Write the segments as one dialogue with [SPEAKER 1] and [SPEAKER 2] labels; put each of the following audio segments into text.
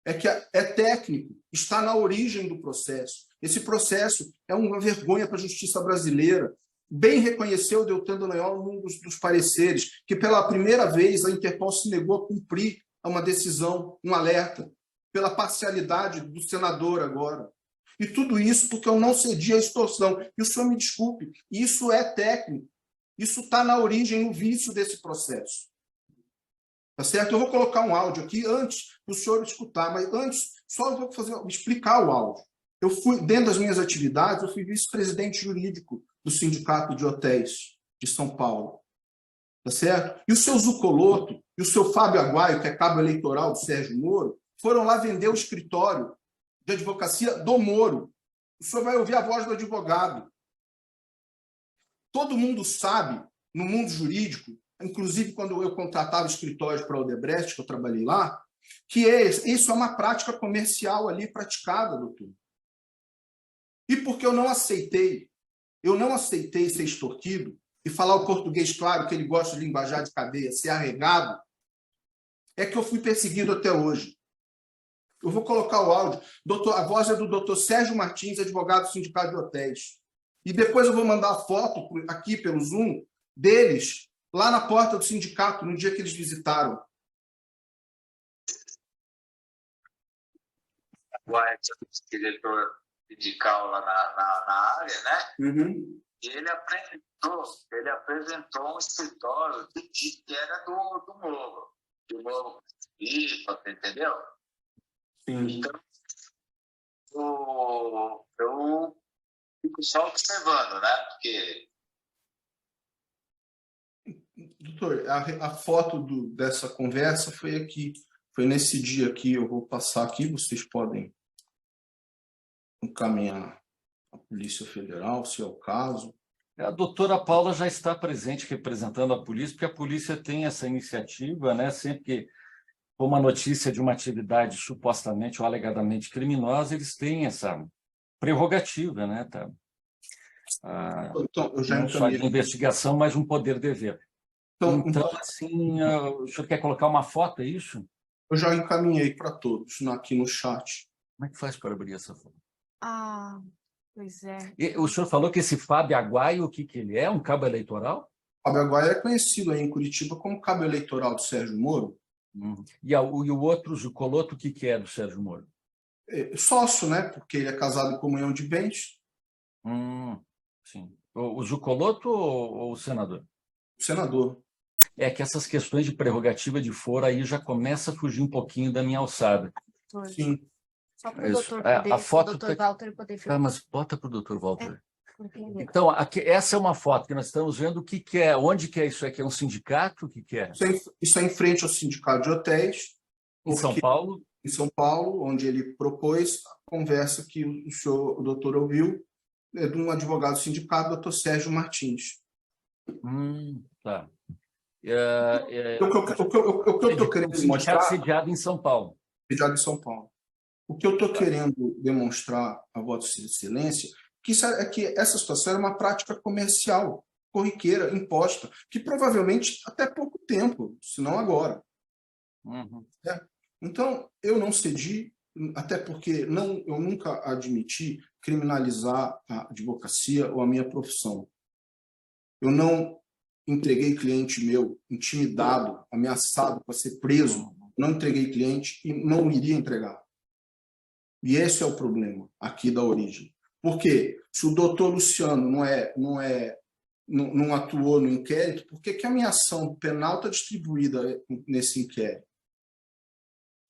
[SPEAKER 1] é que é técnico, está na origem do processo. Esse processo é uma vergonha para a justiça brasileira. Bem reconheceu Deltan Dallagnol num dos pareceres, que pela primeira vez a Interpol se negou a cumprir uma decisão, um alerta, pela parcialidade do senador agora. E tudo isso porque eu não cedi à extorsão. E o senhor me desculpe, isso é técnico. Isso está na origem, no vício desse processo. Tá certo? Eu vou colocar um áudio aqui antes do senhor escutar, mas antes só eu vou explicar o áudio. Eu fui, dentro das minhas atividades, eu fui vice-presidente jurídico do Sindicato de Hotéis de São Paulo. Tá certo? E o seu Zucoloto e o seu Fábio Aguaio, que é cabo eleitoral do Sérgio Moro, foram lá vender o escritório de advocacia do Moro. O senhor vai ouvir a voz do advogado. Todo mundo sabe, no mundo jurídico, inclusive quando eu contratava escritórios para a Odebrecht, que eu trabalhei lá, que isso é uma prática comercial ali praticada, doutor. E porque eu não aceitei ser extorquido e falar o português claro, que ele gosta de linguajar de cadeia, ser arregado, é que eu fui perseguido até hoje. Eu vou colocar o áudio. A voz é do doutor Sérgio Martins, advogado do Sindicato de Hotéis. E depois eu vou mandar a foto aqui pelo Zoom deles lá na porta do sindicato, no dia que eles visitaram.
[SPEAKER 2] O diretor sindical lá na área, né?
[SPEAKER 1] Uhum.
[SPEAKER 2] E ele apresentou um escritório que era do Moro. Do Moro, entendeu?
[SPEAKER 1] Sim.
[SPEAKER 2] Então, eu fico só observando, né? Porque...
[SPEAKER 1] Doutor, a foto dessa conversa foi aqui. Foi nesse dia aqui, eu vou passar aqui, vocês podem encaminhar à Polícia Federal, se é o caso.
[SPEAKER 3] A doutora Paula já está presente representando a polícia, porque a polícia tem essa iniciativa, né? Sempre que for uma notícia de uma atividade supostamente ou alegadamente criminosa, eles têm essa prerrogativa, né?
[SPEAKER 1] Então, eu já
[SPEAKER 3] não só de investigação, mas um poder-dever. Então, assim, o senhor quer colocar uma foto, é isso?
[SPEAKER 1] Eu já encaminhei para todos aqui no chat.
[SPEAKER 3] Como é que faz para abrir essa foto?
[SPEAKER 4] Pois é.
[SPEAKER 3] E o senhor falou que esse Fábio Aguaio, o que ele é? Um cabo eleitoral?
[SPEAKER 1] Fábio Aguaio é conhecido aí em Curitiba como cabo eleitoral do Sérgio Moro.
[SPEAKER 3] E o outro, Zucoloto, o que é do Sérgio Moro?
[SPEAKER 1] É sócio, né? Porque ele é casado em comunhão de bens.
[SPEAKER 3] Sim. O Zucoloto ou o senador?
[SPEAKER 1] O senador.
[SPEAKER 3] É que essas questões de prerrogativa de foro aí já começa a fugir um pouquinho da minha alçada.
[SPEAKER 1] Sim.
[SPEAKER 4] Só para o doutor poder,
[SPEAKER 3] a foto
[SPEAKER 4] doutor Walter poder filmar.
[SPEAKER 3] Mas bota para o doutor Walter. Então, essa é uma foto que nós estamos vendo. O que é? Onde que é isso aqui? É um sindicato? O que é?
[SPEAKER 1] Isso é em frente ao Sindicato de Hotéis.
[SPEAKER 3] Em São Paulo?
[SPEAKER 1] Em São Paulo, onde ele propôs a conversa que o doutor ouviu de um advogado do sindicato, doutor Sérgio Martins.
[SPEAKER 3] Tá.
[SPEAKER 1] O que eu estou querendo demonstrar...
[SPEAKER 3] Sediado em São Paulo.
[SPEAKER 1] Sediado em São Paulo. O que eu estou querendo demonstrar a Vossa Excelência é que essa situação era uma prática comercial, corriqueira, imposta, que provavelmente até pouco tempo, se não agora. Então, eu não cedi, até porque eu nunca admiti criminalizar a advocacia ou a minha profissão. Eu não entreguei cliente meu intimidado, ameaçado para ser preso, não entreguei cliente e não iria entregar. E esse é o problema aqui da origem. Porque se o doutor Luciano não atuou no inquérito, por que a minha ação penal está distribuída nesse inquérito?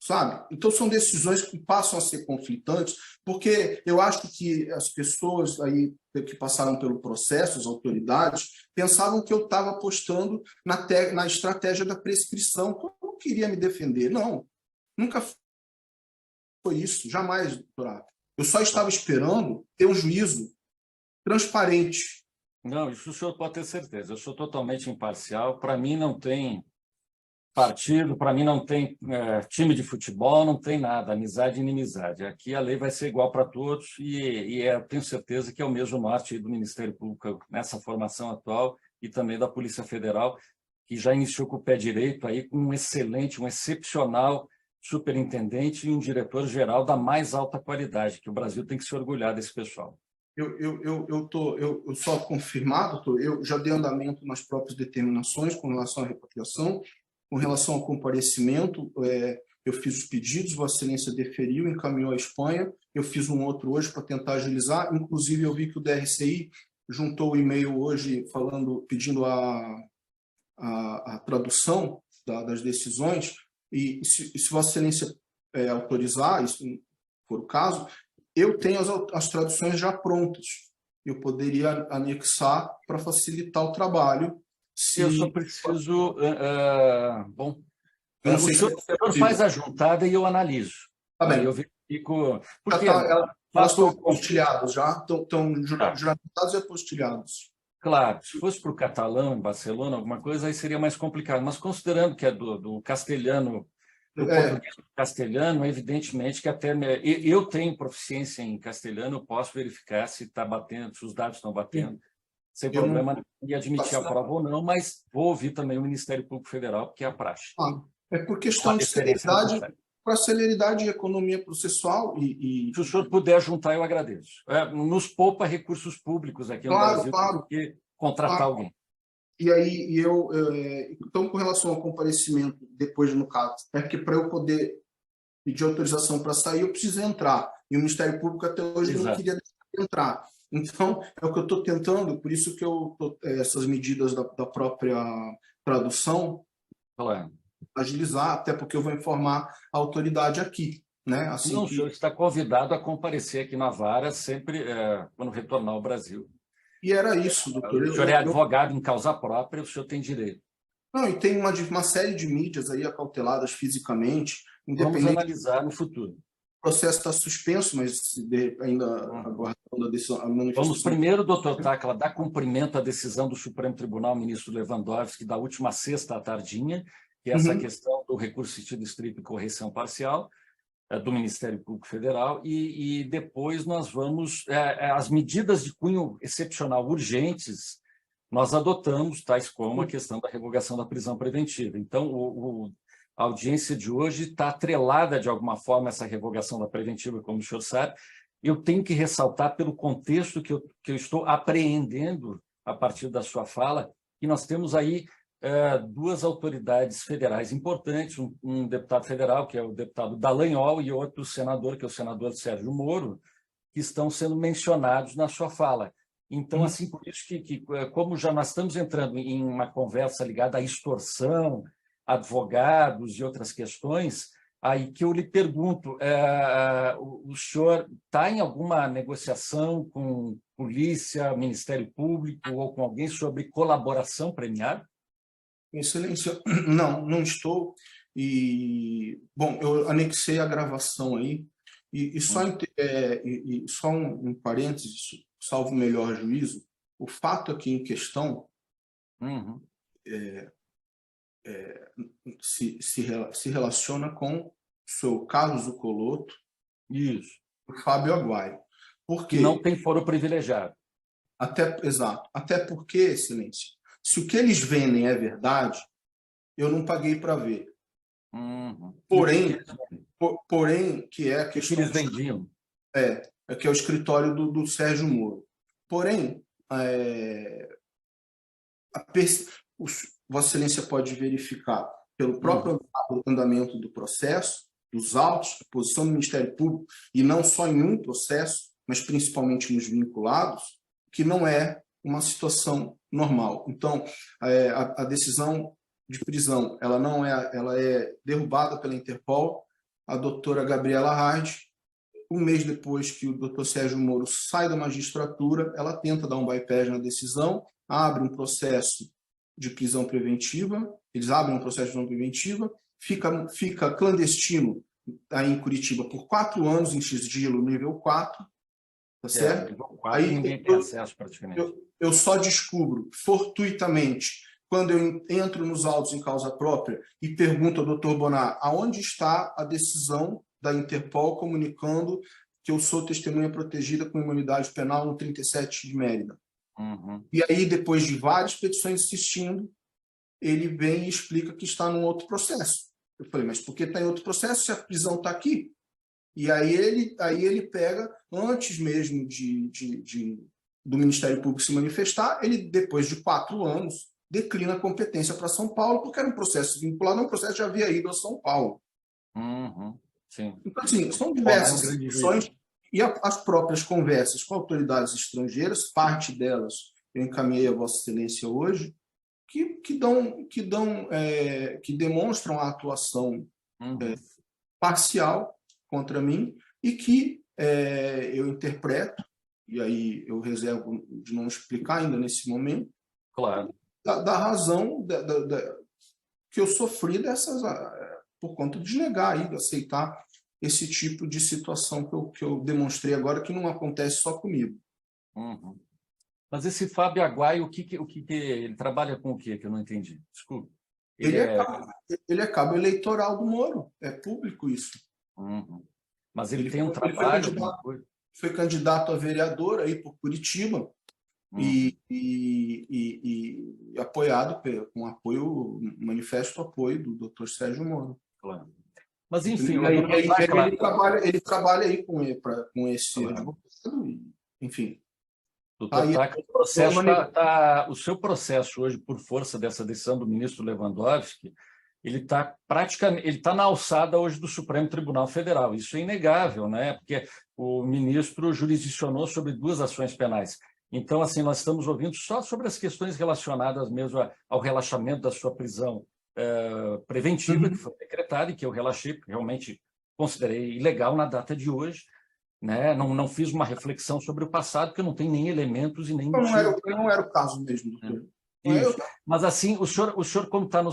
[SPEAKER 1] Sabe? Então, são decisões que passam a ser conflitantes, porque eu acho que as pessoas aí que passaram pelo processo, as autoridades, pensavam que eu estava apostando na estratégia da prescrição, que eu não queria me defender. Não, nunca foi isso, jamais, doutorado. Eu só estava esperando ter um juízo transparente.
[SPEAKER 3] Não, isso o senhor pode ter certeza. Eu sou totalmente imparcial. Para mim não tem partido, para mim não tem time de futebol, não tem nada, amizade e inimizade. Aqui a lei vai ser igual para todos e eu tenho certeza que é o mesmo norte do Ministério Público nessa formação atual e também da Polícia Federal, que já iniciou com o pé direito aí com um excelente, um excepcional superintendente e um diretor-geral da mais alta qualidade, que o Brasil tem que se orgulhar desse pessoal.
[SPEAKER 1] Eu só confirmado, doutor, eu já dei andamento nas próprias determinações com relação à repatriação, com relação ao comparecimento, eu fiz os pedidos, Vossa Excelência deferiu, encaminhou à Espanha, eu fiz um outro hoje para tentar agilizar, inclusive eu vi que o DRCI juntou o e-mail hoje pedindo a tradução das decisões, e se Vossa Excelência autorizar, isso for o caso, eu tenho as traduções já prontas. Eu poderia anexar para facilitar o trabalho.
[SPEAKER 3] Eu só preciso... bom,
[SPEAKER 1] eu não
[SPEAKER 3] o
[SPEAKER 1] sei
[SPEAKER 3] senhor faz a juntada e eu analiso.
[SPEAKER 1] Tá bem.
[SPEAKER 3] Eu verifico... Porque
[SPEAKER 1] elas estão apostilhadas já? Estão juramentadas e apostilhadas.
[SPEAKER 3] Claro, se fosse para o catalão, em Barcelona, alguma coisa, aí seria mais complicado. Mas considerando que é do castelhano, do português para o castelhano, evidentemente que até... Eu tenho proficiência em castelhano, eu posso verificar se está batendo, se os dados estão batendo, sem problema em admitir a prova ou não, mas vou ouvir também o Ministério Público Federal, porque é a praxe.
[SPEAKER 1] É por questão de celeridade, para celeridade e economia processual.
[SPEAKER 3] Se o senhor puder juntar, eu agradeço. Nos poupa recursos públicos aqui no Brasil, porque contratar alguém.
[SPEAKER 1] E aí, então, com relação ao comparecimento, depois, no caso, é que para eu poder pedir autorização para sair, eu preciso entrar. E o Ministério Público até hoje não queria entrar. Então, é o que eu estou tentando, por isso que essas medidas da própria tradução, agilizar, até porque eu vou informar a autoridade aqui. Né? Assim
[SPEAKER 3] o senhor está convidado a comparecer aqui na vara sempre quando retornar ao Brasil.
[SPEAKER 1] E era isso, doutor.
[SPEAKER 3] O senhor é advogado em causa própria, o senhor tem direito.
[SPEAKER 1] Não, e tem uma série de mídias aí acauteladas fisicamente, independente.
[SPEAKER 3] Vamos analisar no futuro.
[SPEAKER 1] O processo está suspenso, mas ainda aguardando a decisão.
[SPEAKER 3] Vamos primeiro, doutor Tacla, dar cumprimento à decisão do Supremo Tribunal, ministro Lewandowski, da última sexta à tardinha, que é essa questão do recurso sentido estrito e correção parcial, do Ministério Público Federal, e depois nós vamos... as medidas de cunho excepcional urgentes nós adotamos, tais como a questão da revogação da prisão preventiva. Então, a audiência de hoje está atrelada, de alguma forma, a essa revogação da preventiva, como o senhor sabe. Eu tenho que ressaltar, pelo contexto que eu estou apreendendo, a partir da sua fala, que nós temos aí duas autoridades federais importantes, um deputado federal, que é o deputado Dallagnol, e outro senador, que é o senador Sérgio Moro, que estão sendo mencionados na sua fala. Então, assim, por isso que como já nós estamos entrando em uma conversa ligada à extorsão, advogados e outras questões, aí que eu lhe pergunto, o senhor está em alguma negociação com polícia, Ministério Público ou com alguém sobre colaboração premiada?
[SPEAKER 1] Excelência, não estou. Bom, eu anexei a gravação aí, só um parênteses, salvo o melhor juízo, o fato aqui em questão se relaciona com o seu Carlos Zuccolotto e o Fábio Aguaio. Porque
[SPEAKER 3] não tem foro privilegiado.
[SPEAKER 1] Exato. Até porque, Excelência, se o que eles vendem é verdade, eu não paguei para ver. Porém, que é a questão...
[SPEAKER 3] que eles vendiam.
[SPEAKER 1] Que é o escritório do Sérgio Moro. Porém, Vossa Excelência pode verificar pelo próprio andamento do processo, dos autos, a posição do Ministério Público, e não só em um processo, mas principalmente nos vinculados, que não é uma situação normal. Então, a decisão de prisão ela é derrubada pela Interpol. A doutora Gabriela Hard, um mês depois que o doutor Sérgio Moro sai da magistratura, ela tenta dar um bypass na decisão, abre um processo de prisão preventiva, eles abrem um processo de prisão preventiva, fica clandestino aí em Curitiba por 4 anos em sigilo nível 4, tá certo?
[SPEAKER 3] Aí ninguém tem acesso praticamente.
[SPEAKER 1] Eu só descubro fortuitamente quando eu entro nos autos em causa própria e pergunto ao doutor Bonar aonde está a decisão da Interpol comunicando que eu sou testemunha protegida com imunidade penal no 37 de Mérida. E aí, depois de várias petições insistindo, ele vem e explica que está num outro processo. Eu falei, mas por que está em outro processo se a prisão está aqui? E aí ele pega, antes mesmo do Ministério Público se manifestar, ele, depois de 4 anos, declina a competência para São Paulo, porque era um processo vinculado a um processo que já havia ido a São Paulo.
[SPEAKER 3] Sim.
[SPEAKER 1] Então, assim, são diversas situações, e as próprias conversas com autoridades estrangeiras, parte delas eu encaminhei a Vossa Excelência hoje, que demonstram a atuação parcial contra mim e que eu interpreto, e aí eu reservo de não explicar ainda nesse momento,
[SPEAKER 3] claro,
[SPEAKER 1] da razão que eu sofri por conta de negar, de aceitar esse tipo de situação que eu demonstrei agora, que não acontece só comigo.
[SPEAKER 3] Mas esse Fábio Aguaio, ele trabalha com o quê, que eu não entendi? Desculpa.
[SPEAKER 1] Ele é cabo eleitoral do Moro, é público isso.
[SPEAKER 3] Mas ele tem um trabalho...
[SPEAKER 1] Foi candidato a vereador aí por Curitiba e apoiado com manifesto apoio do Dr. Sérgio Moro.
[SPEAKER 3] Claro. Mas, enfim...
[SPEAKER 1] Ele trabalha aí com esse advogado, enfim...
[SPEAKER 3] Doutor Tacla, o seu processo hoje, por força dessa decisão do ministro Lewandowski, ele está na alçada hoje do Supremo Tribunal Federal. Isso é inegável, né? Porque o ministro jurisdicionou sobre 2 ações penais. Então, assim, nós estamos ouvindo só sobre as questões relacionadas mesmo ao relaxamento da sua prisão preventiva, que foi decretada e que eu relaxei, porque realmente considerei ilegal na data de hoje. Né? Não fiz uma reflexão sobre o passado, porque eu não tenho nem elementos e nem motivos.
[SPEAKER 1] Não era o caso mesmo, doutor.
[SPEAKER 3] Mas, assim, o senhor como está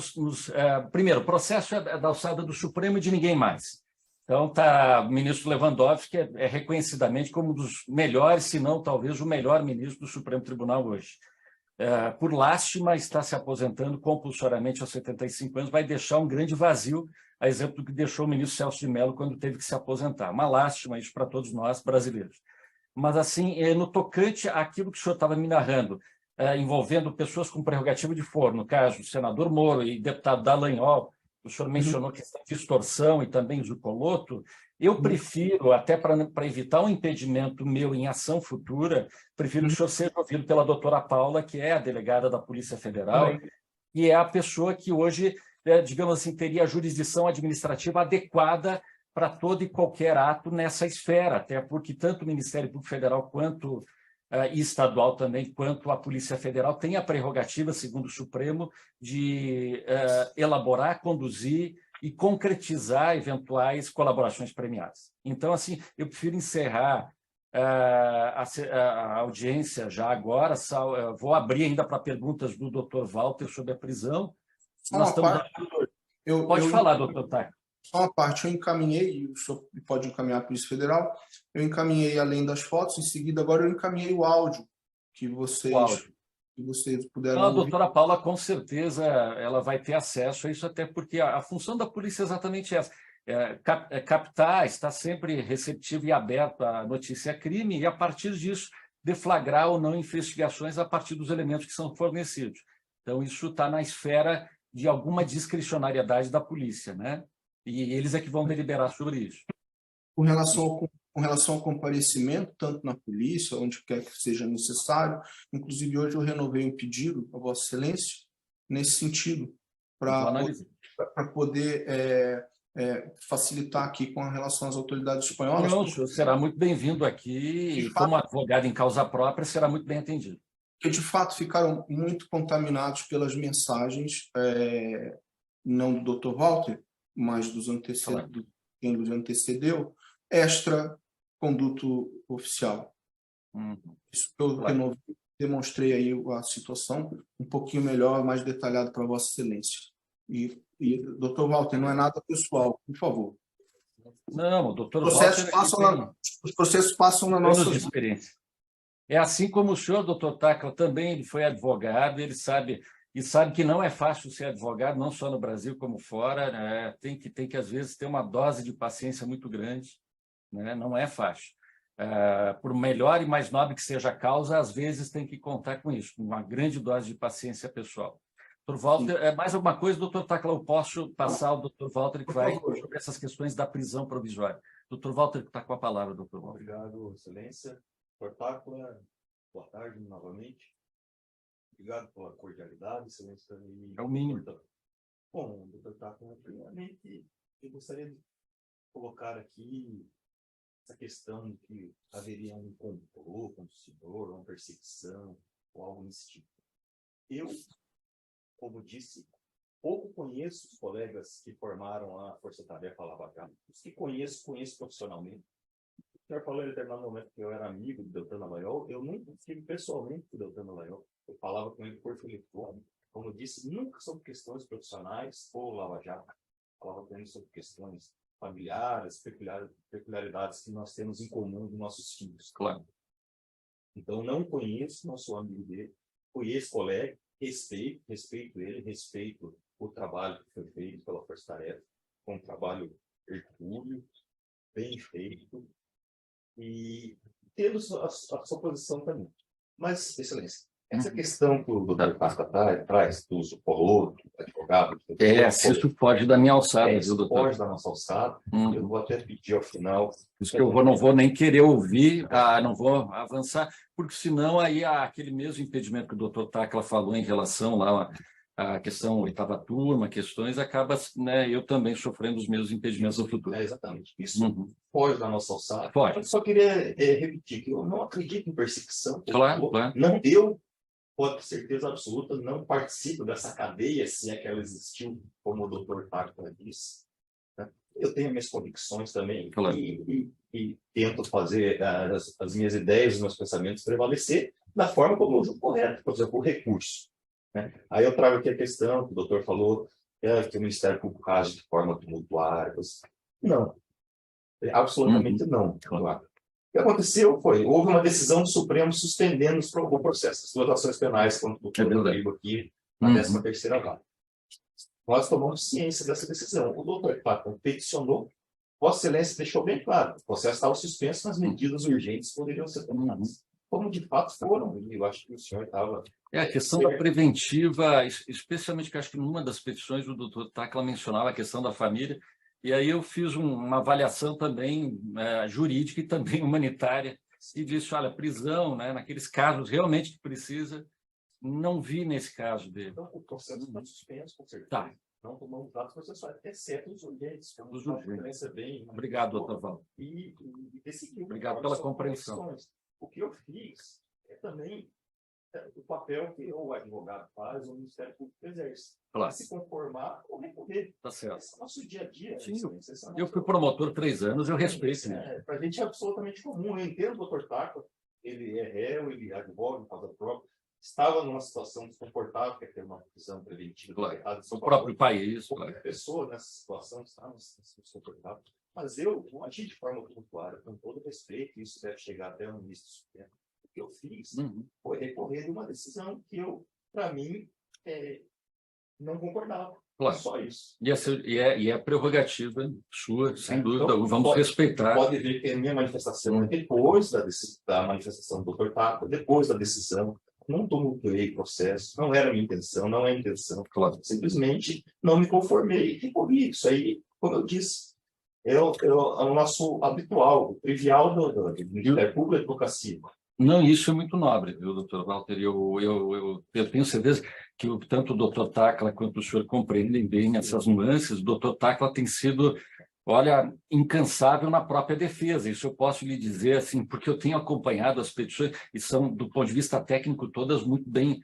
[SPEAKER 3] primeiro, o processo é da alçada do Supremo e de ninguém mais. Então, o ministro Lewandowski é reconhecidamente como um dos melhores, se não, talvez, o melhor ministro do Supremo Tribunal hoje. Por lástima, está se aposentando compulsoriamente aos 75 anos, vai deixar um grande vazio, a exemplo do que deixou o ministro Celso de Mello quando teve que se aposentar. Uma lástima isso para todos nós, brasileiros. Mas, assim, no tocante àquilo que o senhor estava me narrando, envolvendo pessoas com prerrogativa de foro, no caso, o senador Moro e deputado Dallagnol, o senhor mencionou questão de extorsão e também Zucoloto, eu prefiro, até para evitar um impedimento meu em ação futura, prefiro que o senhor seja ouvido pela doutora Paula, que é a delegada da Polícia Federal, e é a pessoa que hoje, digamos assim, teria a jurisdição administrativa adequada para todo e qualquer ato nessa esfera, até porque tanto o Ministério Público Federal quanto e estadual também, quanto a Polícia Federal tem a prerrogativa, segundo o Supremo, de elaborar, conduzir e concretizar eventuais colaborações premiadas. Então, assim, eu prefiro encerrar a audiência já agora. Vou abrir ainda para perguntas do doutor Walter sobre a prisão. Pode falar, doutor Tacla.
[SPEAKER 1] Só uma parte, eu encaminhei, o senhor pode encaminhar a Polícia Federal, eu encaminhei além das fotos, em seguida agora eu encaminhei o áudio que vocês puderam
[SPEAKER 3] ouvir. A doutora Paula, com certeza, ela vai ter acesso a isso, até porque a função da polícia é exatamente essa, captar, estar sempre receptivo e aberto à notícia crime e, a partir disso, deflagrar ou não investigações a partir dos elementos que são fornecidos. Então, isso está na esfera de alguma discricionariedade da polícia, né? E eles é que vão deliberar sobre isso.
[SPEAKER 1] Com relação ao comparecimento, tanto na polícia, onde quer que seja necessário, inclusive hoje eu renovei um pedido a Vossa Excelência nesse sentido, para poder facilitar aqui com relação às autoridades espanholas.
[SPEAKER 3] Não, o senhor será muito bem-vindo aqui, e como advogado em causa própria, será muito bem atendido.
[SPEAKER 1] Que de fato ficaram muito contaminados pelas mensagens, não do Dr. Walter, mas quem nos antecedeu, extra-conduto oficial. Isso que eu demonstrei aí a situação um pouquinho melhor, mais detalhado para Vossa Excelência. E Dr. Walter, não é nada pessoal, por favor.
[SPEAKER 3] Não, doutor
[SPEAKER 1] Walter... Os processos passam na nossa
[SPEAKER 3] experiência. É assim como o senhor, doutor Tacla, também ele foi advogado, ele sabe... E sabe que não é fácil ser advogado, não só no Brasil como fora, né? Tem que, às vezes, ter uma dose de paciência muito grande, né? Não é fácil. Por melhor e mais nobre que seja a causa, às vezes tem que contar com isso, uma grande dose de paciência pessoal. Doutor Walter, mais alguma coisa, doutor Tacla, eu posso passar ao doutor Walter, que vai sobre essas questões da prisão provisória. Doutor Walter, está com a palavra, doutor Walter.
[SPEAKER 5] Obrigado, excelência. Doutor Tacla, boa tarde novamente. Obrigado pela cordialidade, excelência.
[SPEAKER 3] É o mínimo.
[SPEAKER 5] Bom, doutor Tacla, primeiramente, eu gostaria de colocar aqui essa questão de que haveria um complô conducidor, uma perseguição, ou algo nesse tipo. Eu, como disse, pouco conheço os colegas que formaram a Força Tarefa Lava Jato. Os que conheço profissionalmente. O senhor falou em determinado momento que eu era amigo do Deltan Dallagnol. Eu nunca estive pessoalmente com o Deltan Dallagnol. Eu falava com ele por telefone. Como eu disse, nunca sobre questões profissionais ou Lava Jato. Falava com ele sobre questões familiares, peculiaridades que nós temos em comum dos nossos filhos.
[SPEAKER 3] Claro.
[SPEAKER 5] Então, não conheço, não sou amigo dele. Conheço colega, respeito ele, respeito o trabalho que foi feito pela Força Tarefa. Foi um trabalho hercúleo, bem feito, e tendo a sua posição também. Mas, excelência, essa questão que o doutor Pasta traz, do socorro, do advogado...
[SPEAKER 3] Se isso foge da minha alçada, viu, doutor?
[SPEAKER 5] Foge da nossa alçada. Eu vou até pedir ao final...
[SPEAKER 3] Isso que eu não vou nem querer ouvir, não vou avançar, porque senão aí aquele mesmo impedimento que o doutor Tacla falou em relação lá à questão oitava turma, questões, acaba, né, eu também sofrendo os mesmos impedimentos no futuro.
[SPEAKER 5] Exatamente. Isso foge da nossa alçada.
[SPEAKER 3] Foge.
[SPEAKER 5] Eu só queria repetir que eu não acredito em perseguição.
[SPEAKER 3] Claro.
[SPEAKER 5] Não, eu, pode ter certeza absoluta, não participo dessa cadeia, se é que ela existiu, como o doutor Tacla disse. Eu tenho minhas convicções também, claro. e tento fazer as minhas ideias, os meus pensamentos prevalecer da forma como eu julgo correto, por exemplo, o recurso. Né? Aí eu trago aqui a questão que o doutor falou, que o Ministério Público age de forma tumultuária. Não, absolutamente não. O que aconteceu foi, houve uma decisão do Supremo suspendendo o processo, as duas ações penais contra o doutor Rodrigo aqui, na 13ª vara. Nós tomamos ciência dessa decisão. O doutor Tacla peticionou, Vossa Excelência deixou bem claro, o processo estava suspenso, mas medidas urgentes poderiam ser tomadas. Como de fato foram, eu acho que o senhor estava...
[SPEAKER 3] A questão da preventiva, especialmente que acho que numa das petições o doutor Tacla mencionava a questão da família, e aí eu fiz uma avaliação também jurídica e também humanitária, e disse, olha, prisão, né, naqueles casos realmente que precisa, não vi nesse caso dele.
[SPEAKER 5] Então, o processo está suspenso, com certeza.
[SPEAKER 3] Tá.
[SPEAKER 5] Não tomamos dados processuais, exceto os urgentes.
[SPEAKER 3] Os urgentes.
[SPEAKER 5] Bem,
[SPEAKER 3] obrigado, doutor Val.
[SPEAKER 5] E decidiu.
[SPEAKER 3] Obrigado pela compreensão.
[SPEAKER 5] O que eu fiz é também o papel que o advogado faz, o Ministério Público exerce.
[SPEAKER 3] Claro.
[SPEAKER 5] Se conformar ou recorrer.
[SPEAKER 3] Tá certo.
[SPEAKER 5] Esse é o nosso dia a dia.
[SPEAKER 3] Sim, eu fui promotor 3 anos, eu respeito.
[SPEAKER 5] Para a gente é absolutamente comum. Eu entendo o doutor Tacla, ele é réu, ele advoga em causa própria. Estava numa situação desconfortável, que é ter uma prisão preventiva.
[SPEAKER 3] Claro. No próprio país.
[SPEAKER 5] Qualquer pessoa nessa situação está desconfortável. Mas eu vou agir de forma tumultuária, com todo respeito, e isso deve chegar até o ministro Supremo. O que eu fiz foi recorrer de uma decisão que eu, para mim, não concordava.
[SPEAKER 3] Claro.
[SPEAKER 5] Só isso.
[SPEAKER 3] E é prerrogativa sua, sem dúvida. Então, vamos respeitar.
[SPEAKER 5] Pode ver que a minha manifestação é depois da manifestação do doutor Tacla, depois da decisão. Não tumultuei o processo, não era a minha intenção, não é a intenção.
[SPEAKER 3] Claro.
[SPEAKER 5] Simplesmente não me conformei e recorri. Isso aí, como eu disse, é o nosso habitual, o trivial do Ministério Público e Advocacia.
[SPEAKER 3] Não, isso é muito nobre, viu, doutor Walter? Eu tenho certeza que tanto o doutor Tacla quanto o senhor compreendem bem essas nuances. O doutor Tacla tem sido, olha, incansável na própria defesa. Isso eu posso lhe dizer, assim, porque eu tenho acompanhado as petições e são, do ponto de vista técnico, todas muito bem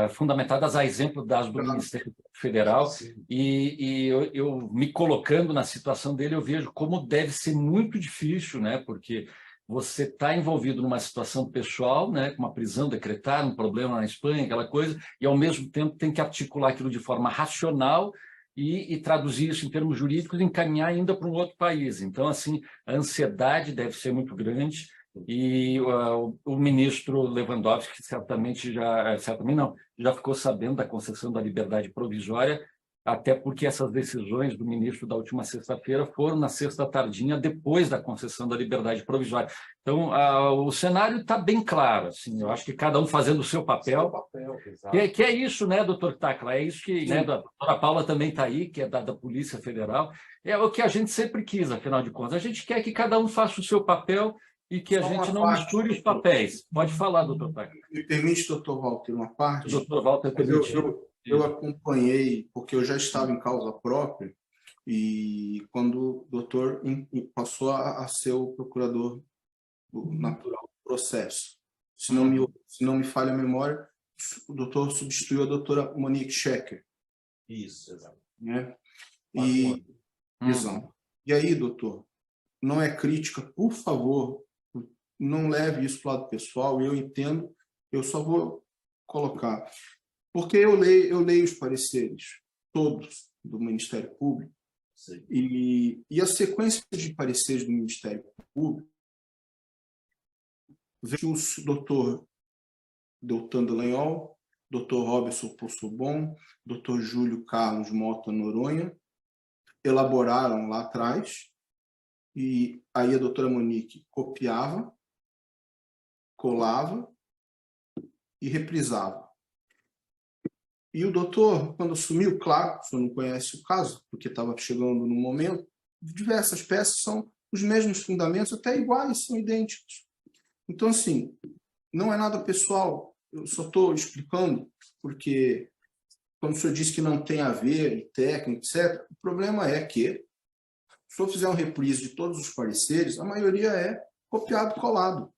[SPEAKER 3] fundamentadas, a exemplo das do Ministério Federal. E eu me colocando na situação dele, eu vejo como deve ser muito difícil, né? Porque você está envolvido numa situação pessoal, né, com uma prisão decretada, um problema na Espanha, aquela coisa, e ao mesmo tempo tem que articular aquilo de forma racional e traduzir isso em termos jurídicos e encaminhar ainda para um outro país. Então, assim, a ansiedade deve ser muito grande e o ministro Lewandowski certamente já ficou sabendo da concessão da liberdade provisória até porque essas decisões do ministro da última sexta-feira foram na sexta tardinha, depois da concessão da liberdade provisória. Então, o cenário está bem claro. Assim, eu acho que cada um fazendo o seu papel. Que é isso, né, doutor Tacla? É isso que, né, a doutora Paula também está aí, que é da Polícia Federal. É o que a gente sempre quis, afinal de contas. A gente quer que cada um faça o seu papel e que a gente não misture os papéis. Pode falar, doutor Tacla.
[SPEAKER 1] Me permite, doutor Walter, uma parte?
[SPEAKER 3] Doutor Walter,
[SPEAKER 1] eu acompanhei, porque eu já estava em causa própria, e quando o doutor passou a ser o procurador natural do processo. Se não me falha a memória, o doutor substituiu a doutora Monique Schecker.
[SPEAKER 5] Isso, exato.
[SPEAKER 1] Né? Exato. E aí, doutor, não é crítica, por favor, não leve isso para o lado pessoal, eu entendo, eu só vou colocar. Porque eu leio os pareceres, todos, do Ministério Público, e a sequência de pareceres do Ministério Público, vê que o doutor Deltan Dallagnol, doutor Robson Possebon, doutor Júlio Carlos Mota Noronha, elaboraram lá atrás, e aí a doutora Monique copiava, colava e reprisava. E o doutor, quando assumiu, claro, o senhor não conhece o caso, porque estava chegando no momento, diversas peças são os mesmos fundamentos, até iguais, são idênticos. Então, assim, não é nada pessoal, eu só estou explicando, porque, como o senhor disse que não tem a ver, técnico, etc., o problema é que, se o senhor fizer um reprise de todos os pareceres, a maioria é copiado e colado.